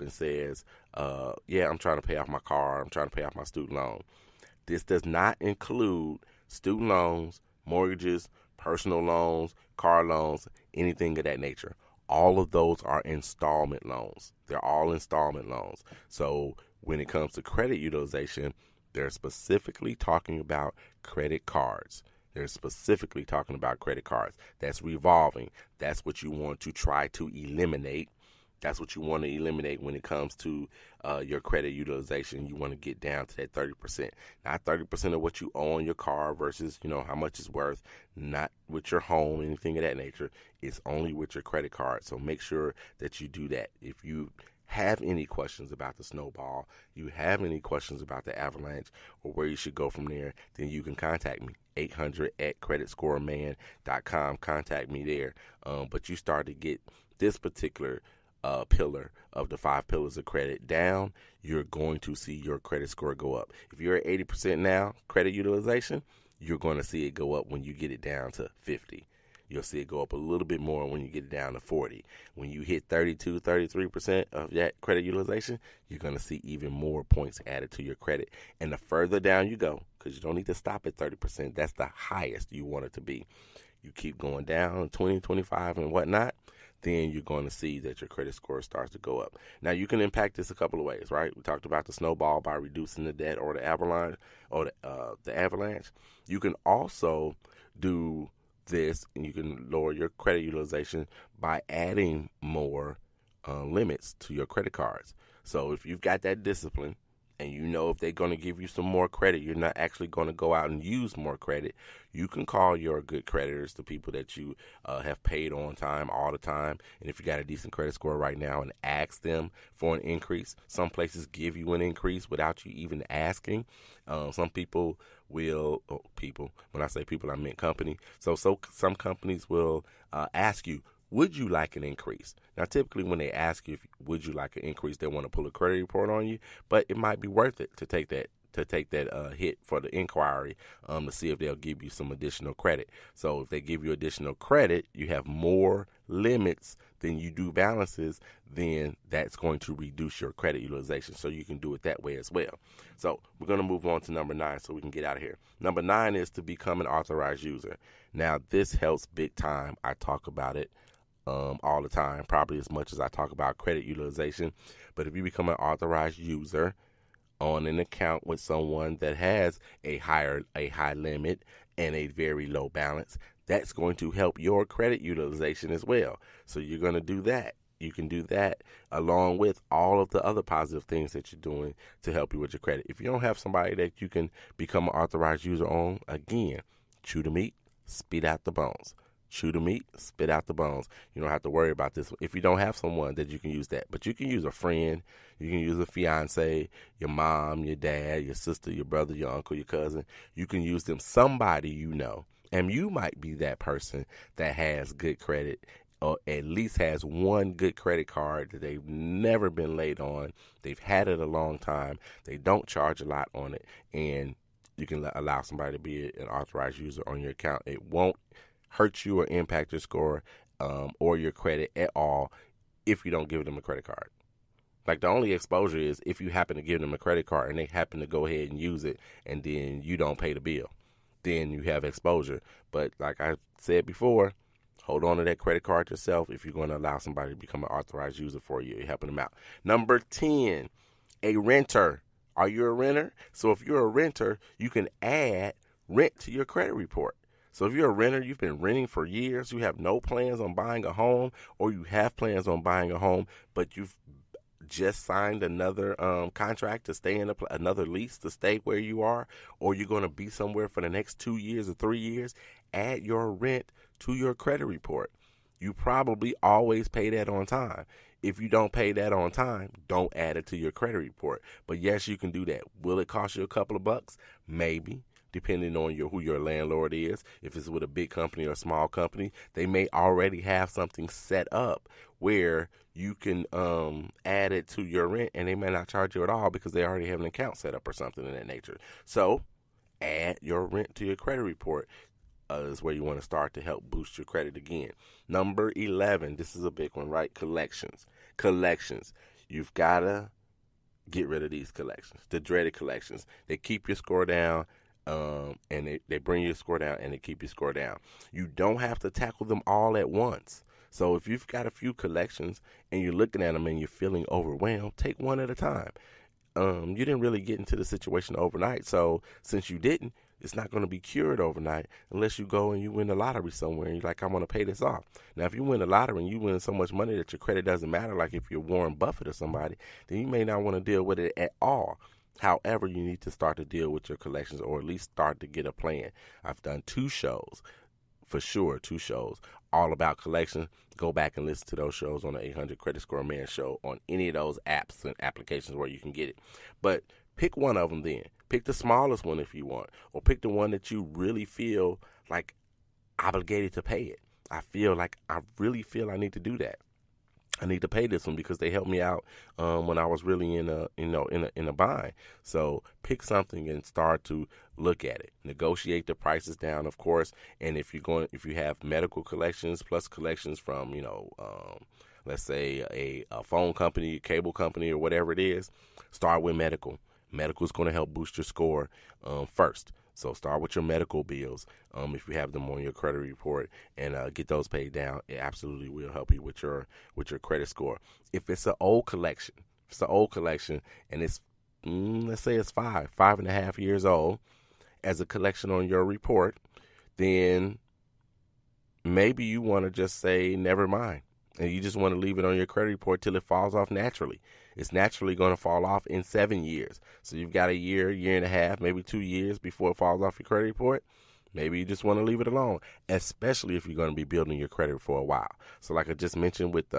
and says, yeah, I'm trying to pay off my car, I'm trying to pay off my student loan. This does not include student loans, mortgages, personal loans, car loans, anything of that nature. All of those are installment loans. They're all installment loans. So when it comes to credit utilization, they're specifically talking about credit cards. They're specifically talking about credit cards. That's revolving. That's what you want to try to eliminate. That's what you want to eliminate when it comes to your credit utilization. You want to get down to that 30%. Not 30% of what you owe on your car versus, how much it's worth. Not with your home, anything of that nature. It's only with your credit card. So make sure that you do that. If you have any questions about the snowball, you have any questions about the avalanche, or where you should go from there, then you can contact me. 800@creditscoreman.com. Contact me there. But you start to get this particular pillar of the 5 pillars of credit down, you're going to see your credit score go up. If you're at 80% now, credit utilization, you're going to see it go up when you get it down to 50. You'll see it go up a little bit more when you get it down to 40. When you hit 32, 33% of that credit utilization, you're going to see even more points added to your credit. And the further down you go, because you don't need to stop at 30%, that's the highest you want it to be. You keep going down, 20, 25, and whatnot, then you're going to see that your credit score starts to go up. Now, you can impact this a couple of ways, right? We talked about the snowball by reducing the debt or the avalanche, You can also do this, and you can lower your credit utilization by adding more limits to your credit cards. So if you've got that discipline, and if they're going to give you some more credit, you're not actually going to go out and use more credit. You can call your good creditors, the people that you have paid on time all the time. And if you got a decent credit score right now, and ask them for an increase. Some places give you an increase without you even asking. Some people will, when I say people, I mean company. So some companies will ask you, would you like an increase? Now, typically when they ask you, would you like an increase, they want to pull a credit report on you, but it might be worth it to take that hit for the inquiry to see if they'll give you some additional credit. So if they give you additional credit, you have more limits than you do balances, then that's going to reduce your credit utilization. So you can do it that way as well. So we're going to move on to number 9 so we can get out of here. Number 9 is to become an authorized user. Now, this helps big time. I talk about it all the time, probably as much as I talk about credit utilization. But if you become an authorized user on an account with someone that has a high limit and a very low balance, that's going to help your credit utilization as well. So you're going to do that. You can do that along with all of the other positive things that you're doing to help you with your credit. If you don't have somebody that you can become an authorized user on, again, chew the meat, spit out the bones. Chew the meat, spit out the bones. You don't have to worry about this if you don't have someone that you can use that. But you can use a friend, you can use a fiance, your mom, your dad, your sister, your brother, your uncle, your cousin. You can use them, somebody you know. And you might be that person that has good credit, or at least has one good credit card that they've never been late on. They've had it a long time. They don't charge a lot on it. And you can allow somebody to be an authorized user on your account. It won't hurt you or impact your score or your credit at all if you don't give them a credit card. Like, the only exposure is if you happen to give them a credit card and they happen to go ahead and use it, and then you don't pay the bill. Then you have exposure. But like I said before, hold on to that credit card yourself if you're going to allow somebody to become an authorized user for you. You're helping them out. Number 10, a renter. Are you a renter? So if you're a renter, you can add rent to your credit report. So if you're a renter, you've been renting for years, you have no plans on buying a home, or you have plans on buying a home, but you've just signed another contract to stay in another lease to stay where you are, or you're going to be somewhere for the next 2 years or 3 years, add your rent to your credit report. You probably always pay that on time. If you don't pay that on time, don't add it to your credit report. But yes, you can do that. Will it cost you a couple of bucks? Maybe. Depending on who your landlord is. If it's with a big company or a small company, they may already have something set up where you can add it to your rent, and they may not charge you at all because they already have an account set up or something of that nature. So add your rent to your credit report is where you want to start to help boost your credit again. Number 11, this is a big one, right? Collections. You've got to get rid of these collections, the dreaded collections. They keep your score down, and they bring your score down, and they keep your score down. You don't have to tackle them all at once. So if you've got a few collections and you're looking at them and you're feeling overwhelmed, take one at a time. You didn't really get into the situation overnight, so since you didn't, it's not going to be cured overnight unless you go and you win the lottery somewhere and you're like, I want to pay this off. Now, if you win the lottery and you win so much money that your credit doesn't matter, like if you're Warren Buffett or somebody, then you may not want to deal with it at all. However, you need to start to deal with your collections, or at least start to get a plan. I've done 2 shows, for sure, 2 shows, all about collections. Go back and listen to those shows on the 800 Credit Score Man show on any of those apps and applications where you can get it. But pick one of them then. Pick the smallest one if you want, or pick the one that you really feel like obligated to pay it. I really feel I need to do that. I need to pay this one because they helped me out when I was really in a bind. So pick something and start to look at it. Negotiate the prices down, of course. And if you have medical collections plus collections from let's say a phone company, a cable company, or whatever it is, start with medical. Medical is going to help boost your score first. So start with your medical bills if you have them on your credit report, and get those paid down. It absolutely will help you with your credit score. If it's an old collection, and it's let's say it's 5.5 years old as a collection on your report, then maybe you want to just say never mind, and you just want to leave it on your credit report till it falls off naturally. It's naturally going to fall off in 7 years. So you've got a year and a half, maybe 2 years before it falls off your credit report. Maybe you just want to leave it alone, especially if you're going to be building your credit for a while. So like I just mentioned with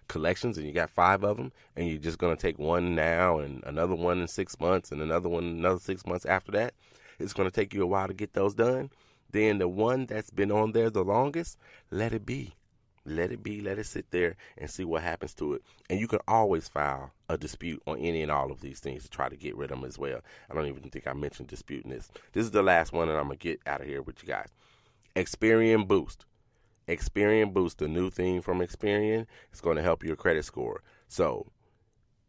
collections, and you got 5 of them, and you're just going to take one now and another one in 6 months and another 6 months after that. It's going to take you a while to get those done. Then the one that's been on there the longest, let it be. Let it be, let it sit there and see what happens to it. And you can always file a dispute on any and all of these things to try to get rid of them as well. I don't even think I mentioned disputing this. This is the last one, and I'm going to get out of here with you guys. Experian Boost. Experian Boost, the new thing from Experian, is going to help your credit score. So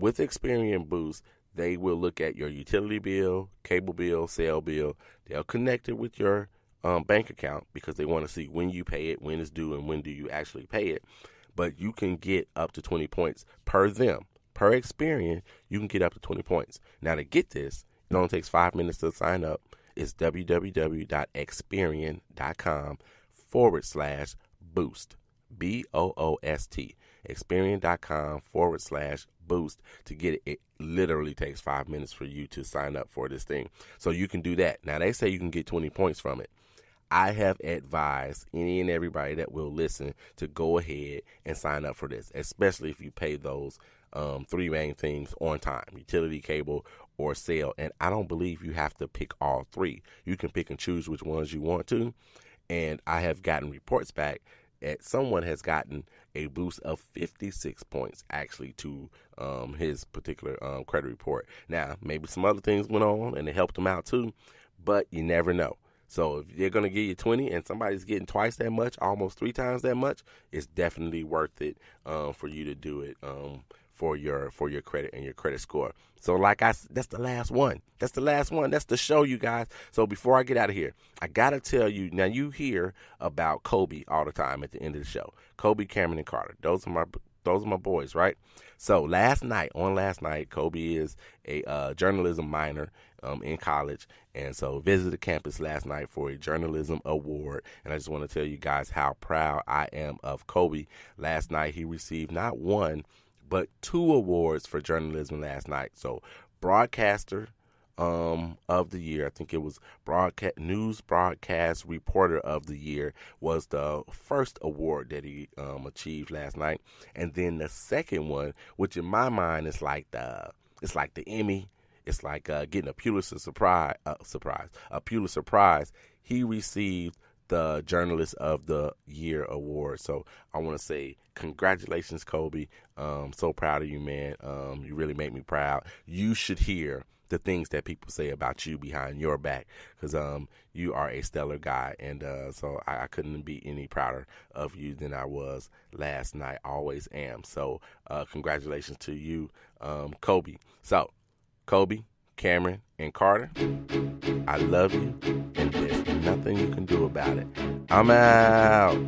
with Experian Boost, they will look at your utility bill, cable bill, cell bill. They'll connect it with your bank account because they want to see when you pay it, when it's due, and when do you actually pay it. But you can get up to 20 points per them. Per Experian, you can get up to 20 points. Now to get this, it only takes 5 minutes to sign up. It's www.experian.com/boost. BOOST. Experian.com/boost to get it. It literally takes 5 minutes for you to sign up for this thing. So you can do that. Now they say you can get 20 points from it. I have advised any and everybody that will listen to go ahead and sign up for this, especially if you pay those 3 main things on time: utility, cable, or cell. And I don't believe you have to pick all 3. You can pick and choose which ones you want to. And I have gotten reports back that someone has gotten a boost of 56 points actually to his particular credit report. Now, maybe some other things went on and it helped him out too, but you never know. So if they're going to give you 20 and somebody's getting twice that much, almost 3 times that much, it's definitely worth it for you to do it for your credit and your credit score. So that's the last one. That's the last one. That's the show, you guys. So before I get out of here, I got to tell you, now you hear about Kobe all the time at the end of the show. Kobe, Cameron, and Carter. Those are my boys, right? So last night, Kobe is a journalism minor in college, and so visited campus last night for a journalism award. And I just want to tell you guys how proud I am of Kobe. Last night, he received not 1, but 2 awards for journalism last night. So broadcaster of the year, I think it was news broadcast reporter of the year, was the first award that he achieved last night. And then the second one, which in my mind is like the Emmy, it's like getting a Pulitzer Prize. He received the Journalist of the Year award. So I want to say congratulations, Kobe. So proud of you, man. You really make me proud. You should hear the things that people say about you behind your back, because you are a stellar guy, and so I couldn't be any prouder of you than I was last night. Always am. So congratulations to you, Kobe. So Kobe, Cameron, and Carter, I love you, and there's nothing you can do about it. I'm out.